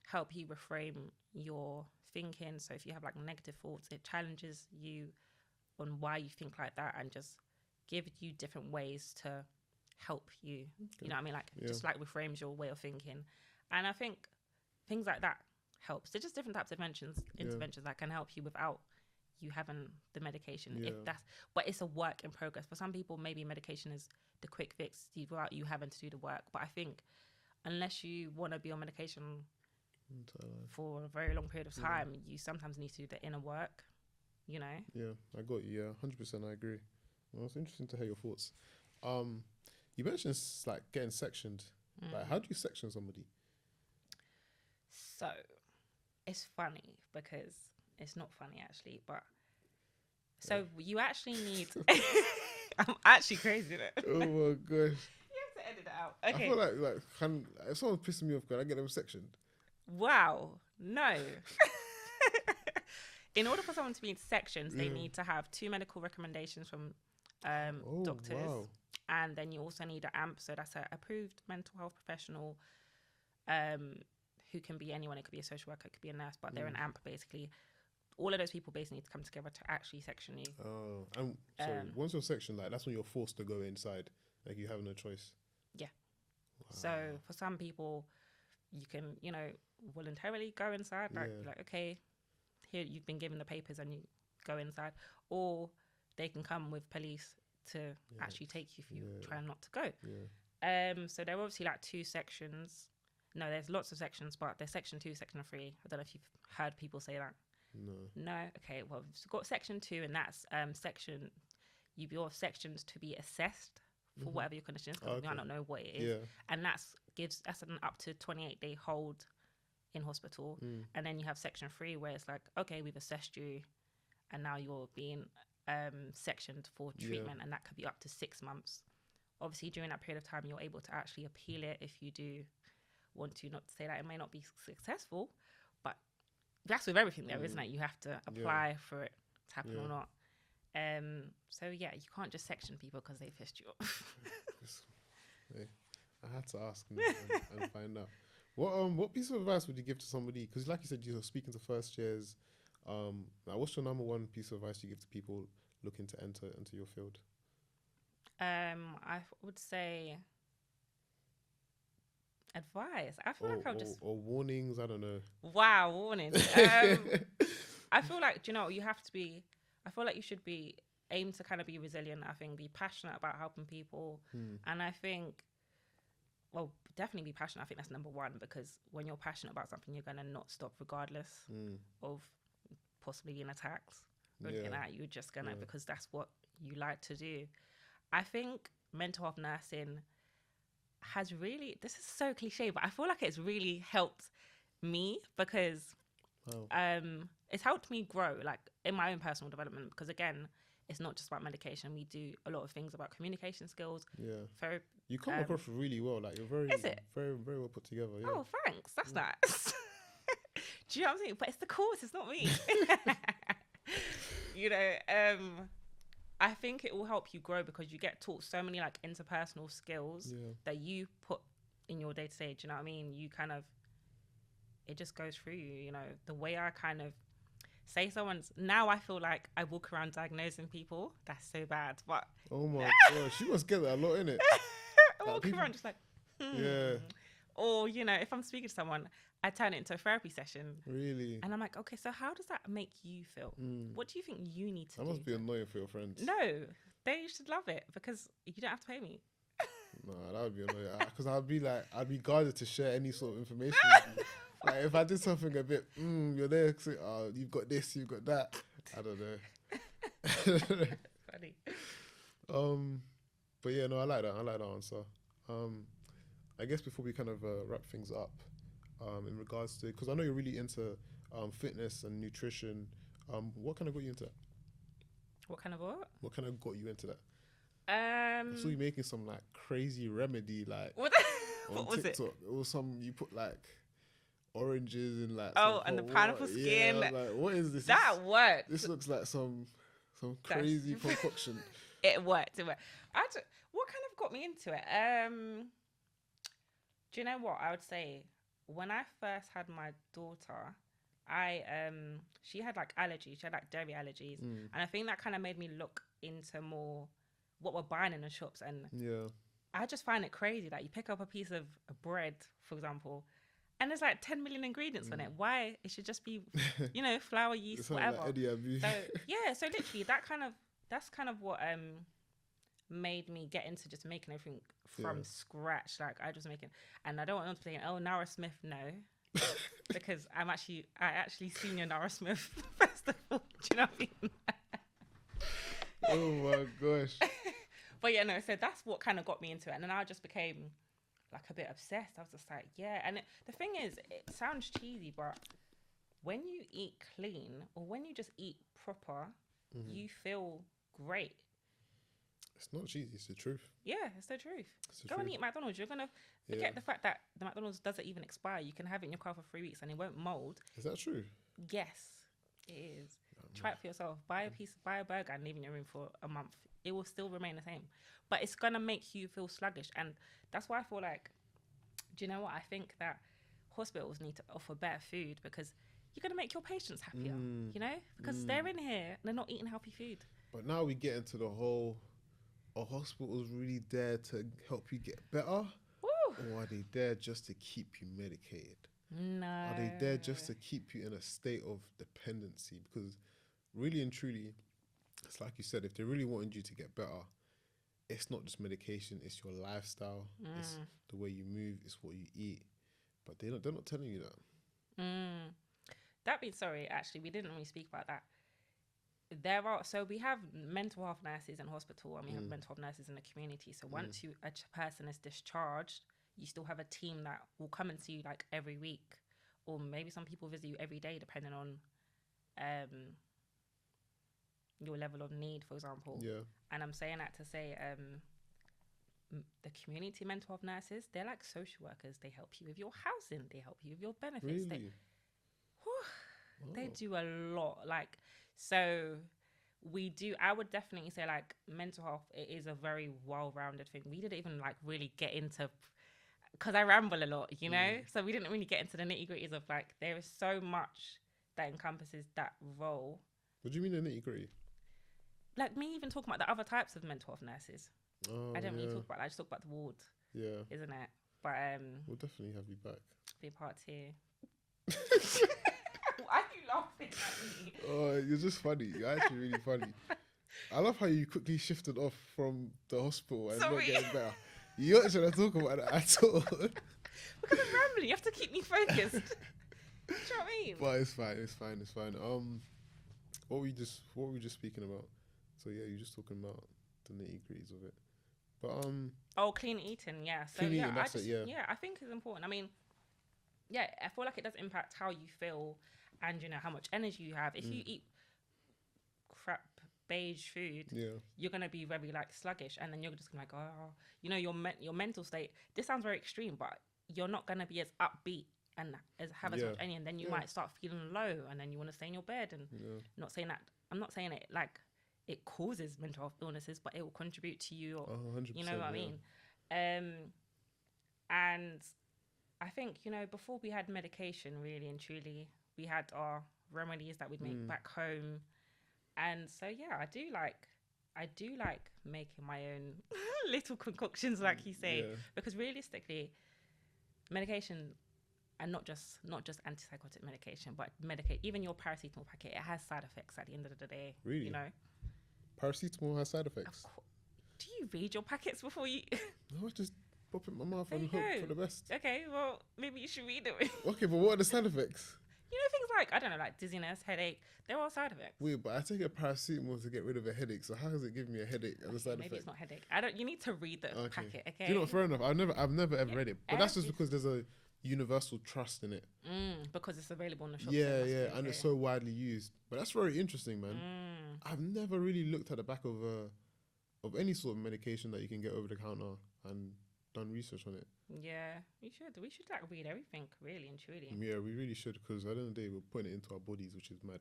help you reframe your thinking. So if you have like negative thoughts, it challenges you on why you think like that, and just give you different ways to help you. You know what I mean? Like, just like reframes your way of thinking. And I think things like that helps. They're just different types of interventions that can help you without you having the medication. But it's a work in progress. For some people, maybe medication is the quick fix without you having to do the work. But I think unless you want to be on medication for a very long period of time, you sometimes need to do the inner work, Yeah, I got you. Yeah, 100%. I agree. Well, it's interesting to hear your thoughts. You mentioned like getting sectioned. Like, how do you section somebody? So it's funny because it's not funny actually, but so you actually need. I'm actually crazy there. Oh my gosh! You have to edit it out. Okay. I feel like if someone's pissing me off, can I get them sectioned? Wow, no. In order for someone to be in sections, they need to have 2 medical recommendations from doctors. Wow. And then you also need an AMP, so that's an approved mental health professional who can be anyone. It could be a social worker, it could be a nurse, but they're an AMP basically. All of those people basically need to come together to actually section you. Oh, and so once you're sectioned, like, that's when you're forced to go inside. Like, you have no choice. Yeah. Wow. So for some people, you can, voluntarily go inside. Like, okay, here you've been given the papers and you go inside. Or they can come with police to actually take you if you try not to go. Yeah. So there are obviously like 2 sections. No, there's lots of sections, but there's section 2, section 3. I don't know if you've heard people say that. No. Okay. Well, we've got section 2, and that's section. You're sections to be assessed for whatever your condition is, because we might not know what it is, and that's an up to 28-day hold in hospital. And then you have section 3, where it's like, okay, we've assessed you, and now you're being sectioned for treatment, and that could be up to 6 months. Obviously, during that period of time, you're able to actually appeal it if you do want to. Not to say that it may not be successful, but that's with everything there, isn't it? You have to apply for it to happen or not. So you can't just section people because they pissed you off. I had to ask and find out. What piece of advice would you give to somebody? Because like you said, you're speaking to first years. Like, what's your number one piece of advice you give to people looking to enter into your field? I would say advice. I feel like I'll just or warnings. I don't know. wow warnings. I feel like, do you know, you have to be. I feel like you should be aim to kind of be resilient. I think be passionate about helping people, and I think, well, definitely be passionate. I think that's number one, because when you're passionate about something, you're gonna not stop regardless of possibly being attacked or anything like that. You're just gonna because that's what you like to do. I think mental health nursing has really, this is so cliche, but I feel like it's really helped me because it's helped me grow like in my own personal development, because again, it's not just about medication. We do a lot of things about communication skills. Yeah. You come across really well. Like you're very, very, very well put together. Yeah. Oh, thanks. That's nice. Do you know what I'm saying? But it's the course. It's not me. You know, I think it will help you grow because you get taught so many like interpersonal skills that you put in your day to day. Do you know what I mean? You kind of, it just goes through you. You know, the way I kind of say someone's, now I feel like I walk around diagnosing people. That's so bad, but oh my god, she must get that a lot, innit? I walk around just like yeah. Or, you know, if I'm speaking to someone, I turn it into a therapy session. Really? And I'm like, okay, so how does that make you feel? What do you think you need to do? That must be annoying for your friends. No, they should love it because you don't have to pay me. No, that would be annoying. Because I'd be guarded to share any sort of information with you. Like, if I did something a bit, you're there, you've got this, you've got that. I don't know. Funny. But yeah, no, I like that answer. I guess before we kind of wrap things up, in regards to, because I know you're really into fitness and nutrition, what kind of got you into that? What kind of what? What kind of got you into that? I saw you making some like crazy remedy like what was TikTok. It was some, you put like oranges and like and the pineapple skin. Yeah, like, what is this? That worked. This looks like some crazy concoction. It worked. What kind of got me into it? Do you know what I would say? When I first had my daughter, she had like allergies. She had like dairy allergies, and I think that kind of made me look into more what we're buying in the shops. And I just find it crazy. Like you pick up a piece of bread, for example, and there's like 10 million ingredients on it. Why? It should just be, you know, flour, yeast, whatever. Like so yeah, so literally that's kind of what made me get into just making everything from scratch. Like I just making, and I don't want them to think, oh, Nara Smith, no, because I actually senior Nara Smith first of all. Do you know what I mean? Oh my gosh. But yeah, no, so that's what kind of got me into it, and then I just became like a bit obsessed. I was just like, yeah. And the thing is, it sounds cheesy, but when you eat clean or when you just eat proper, you feel great. It's not cheesy, it's the truth. Yeah, it's the truth. Go and eat McDonald's. You're going to forget the fact that the McDonald's doesn't even expire. You can have it in your car for 3 weeks and it won't mold. Is that true? Yes, it is. Try it for yourself. Buy a burger and leave it in your room for a month. It will still remain the same. But it's going to make you feel sluggish. And that's why I feel like, do you know what? I think that hospitals need to offer better food because you're going to make your patients happier, you know? Because they're in here and they're not eating healthy food. But now we get into the whole, are hospitals really there to help you get better? Woo. Or are they there just to keep you medicated? No. Are they there just to keep you in a state of dependency? Because really and truly, it's like you said, if they really wanted you to get better, it's not just medication, it's your lifestyle, it's the way you move, it's what you eat. But they're not telling you that. Sorry, actually, we didn't really speak about that. We have mental health nurses in hospital and we have mental health nurses in the community. So once a person is discharged, you still have a team that will come and see you like every week, or maybe some people visit you every day depending on your level of need, for example. Yeah. And I'm saying that to say the community mental health nurses, they're like social workers. They help you with your housing, they help you with your benefits. Really? They do a lot. Like, so I would definitely say like mental health, it is a very well-rounded thing. We didn't even like really get into, because I ramble a lot, you know? So we didn't really get into the nitty-gritties of like, there is so much that encompasses that role. What do you mean the nitty-gritty? Like me even talking about the other types of mental health nurses. I don't really talk about that. I just talk about the ward. Yeah. Isn't it? But We'll definitely have you back. be part 2. Why are you laughing at me? Oh, you're just funny. You're actually really funny. I love how you quickly shifted off from the hospital and not Sorry. getting better. You're not trying to talk about it at all. Because I'm rambling. You have to keep me focused. Do you know what I mean? But it's fine. It's fine. It's fine. What were we just speaking about? So yeah, you're just talking about the nitty-gritties of it. But Oh, clean eating, yeah. So Clean yeah, eating, that's it, yeah. yeah, I think it's important. I mean, yeah, I feel like it does impact how you feel and how much energy you have. If you eat crap beige food, you're gonna be very like sluggish, and then you're just gonna like, oh, your mental state. This sounds very extreme, but you're not gonna be as upbeat and have as much energy, and then you might start feeling low, and then you want to stay in your bed. And not saying that I'm not saying it like it causes mental health illnesses, but it will contribute to you. Or, 100%, you know what I mean? And I think before we had medication, really and truly, we had our remedies that we'd make back home. And so yeah, I do like making my own little concoctions, like you say, because realistically, medication, and not just antipsychotic medication, but even your paracetamol packet, it has side effects at the end of the day. Really? Paracetamol has side effects. Do you read your packets before you? No, just pop it in my mouth and hope for the best. Okay, well maybe you should read it. Okay, but what are the side effects? Things like, I don't know, like dizziness, headache. They're all side effects. Weird, but I take a paracetamol to get rid of a headache. So how does it give me a headache as a side effect? Maybe it's not headache. You need to read the packet. Okay. Do you know what? Fair enough. I've never ever read it, but that's just because there's a universal trust in it. Because it's available in the shop. Yeah, and it's so widely used. But that's very interesting, man. I've never really looked at the back of any sort of medication that you can get over the counter and done research on it. Yeah, we should like read everything, really and truly. Yeah, we really should, because at the end of the day, we're putting it into our bodies, which is mad.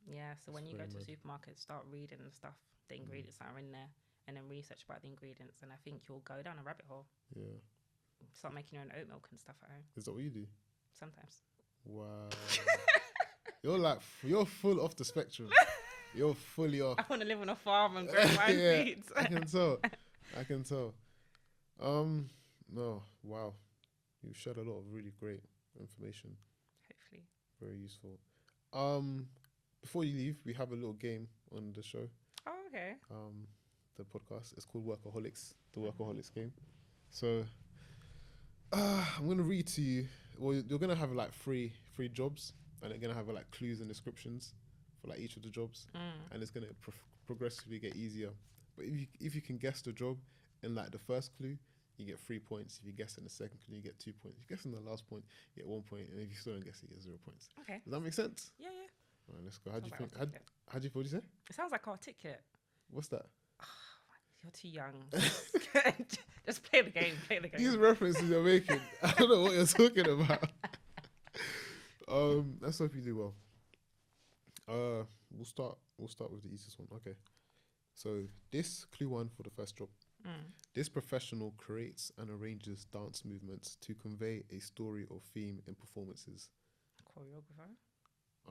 Yeah, so when you go to the supermarket, start reading the stuff, the ingredients that are in there, and then research about the ingredients, and I think you'll go down a rabbit hole. Yeah. Start making your own oat milk and stuff at home. Is that what you do? Sometimes. Wow. You're full off the spectrum. You're fully off. I want to live on a farm and grow my own seeds. I can tell. No, wow. You've shared a lot of really great information. Hopefully. Very useful. Before you leave, we have a little game on the show. Oh, okay. The podcast. It's called Workaholics, the Workaholics game. So, I'm going to read to you. Well, you're going to have like three jobs, and they're going to have like clues and descriptions for like each of the jobs. And it's going to progressively get easier. But if you can guess the job in like the first clue, you get 3 points. If you guess in the second clue, you get 2 points. If you guess in the last point, you get 1 point. And if you still don't guess, you get 0 points. Okay. Does that make sense? Yeah. All right, let's go. How do you think? What do you say? It sounds like articulate. What's that? You're too young. Just play the game. These references you're making, I don't know what you're talking about. Let's hope you do well. We'll start with the easiest one. Okay. So this clue 1 for the first job. This professional creates and arranges dance movements to convey a story or theme in performances. Choreographer.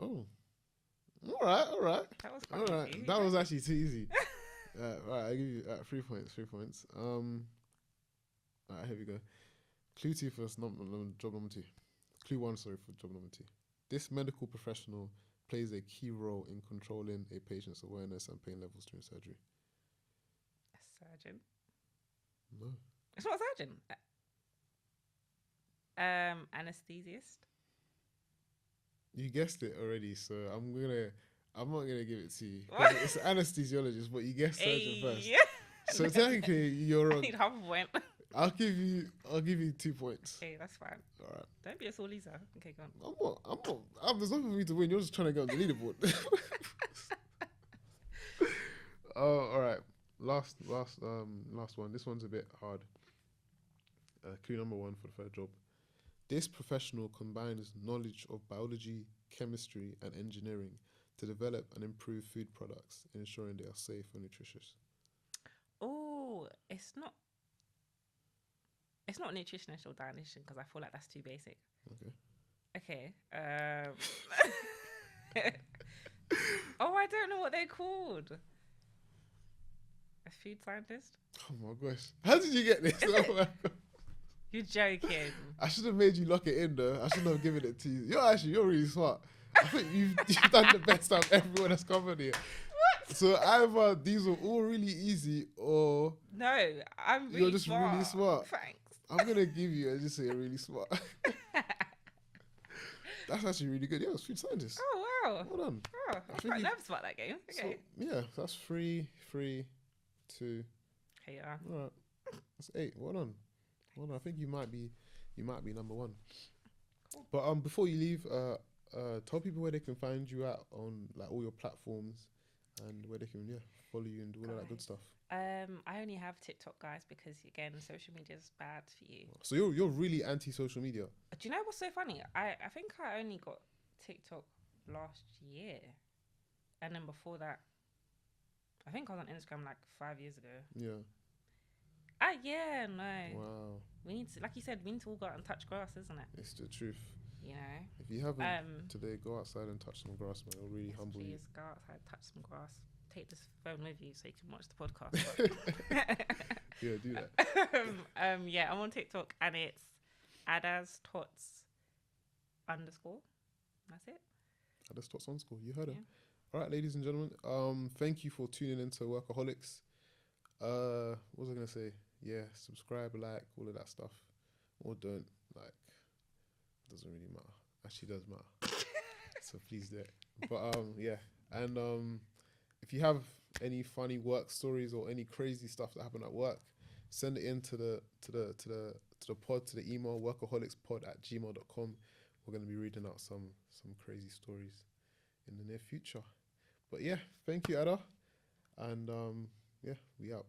Oh. All right. That was quite easy. That was actually too easy. Right, I'll give you 3 points. 3 points. All right, here we go. Clue 2 for job number 2. Clue 1, sorry, for job number 2. This medical professional plays a key role in controlling a patient's awareness and pain levels during surgery. A surgeon? No. It's not a surgeon. Anesthesiast? You guessed it already, so I'm not gonna give it to you. What? It's an anesthesiologist, but you guessed surgeon first. Yeah. So technically, you're wrong. I need half a point. I'll give you 2 points. Okay, that's fine. All right. Don't be a sore loser. Okay, go on. I'm not. There's nothing for me to win. You're just trying to get on the leaderboard. All right. Last one. This one's a bit hard. Clue number 1 for the third job. This professional combines knowledge of biology, chemistry, and engineering to develop and improve food products, ensuring they are safe and nutritious. Oh, it's not nutritionist or dietitian, because I feel like that's too basic. Okay. Oh, I don't know what they're called. A food scientist? Oh my gosh. How did you get this? Oh my God. You're joking. I should have made you lock it in though. I shouldn't have given it to you. You're really smart. I think you've done the best out of everyone that's covered here. What? So either these were all really easy or No, I'm really you're just really smart. Thanks. I'm gonna give you and just say you're really smart. That's actually really good. Yeah, it's food scientist. Oh wow. Well done. Oh, I'm quite nervous about that game. Okay. So, yeah, that's 3, 2. Here you are. All right, that's 8. Well done. Well done. I think you might be number 1. Cool. But before you leave, tell people where they can find you at on like all your platforms and where they can follow you and do all of that good stuff. I only have TikTok, guys, because again, social media is bad for you. So you're really anti-social media. Do you know what's so funny? I think I only got TikTok last year, and then before that, I think I was on Instagram like 5 years ago. Yeah. Yeah, no. Wow. We need to, like you said, we need to all go out and touch grass, isn't it? It's the truth. You know. If you haven't today, go outside and touch some grass, man. It'll really humble you. Please go outside, touch some grass. Take this phone with you so you can watch the podcast. Yeah, do that. Yeah, I'm on TikTok and it's @tots_. That's it. @tots_. You heard it. All right, ladies and gentlemen. Thank you for tuning into Workaholics. What was I gonna say? Yeah, subscribe, like, all of that stuff, or don't like. Doesn't really matter. Actually, does matter. So please do it. But yeah, and if you have any funny work stories or any crazy stuff that happened at work, send it in to the pod, to the email workaholicspod@gmail.com. We're going to be reading out some crazy stories in the near future. But yeah, thank you, Ada. And yeah, we out.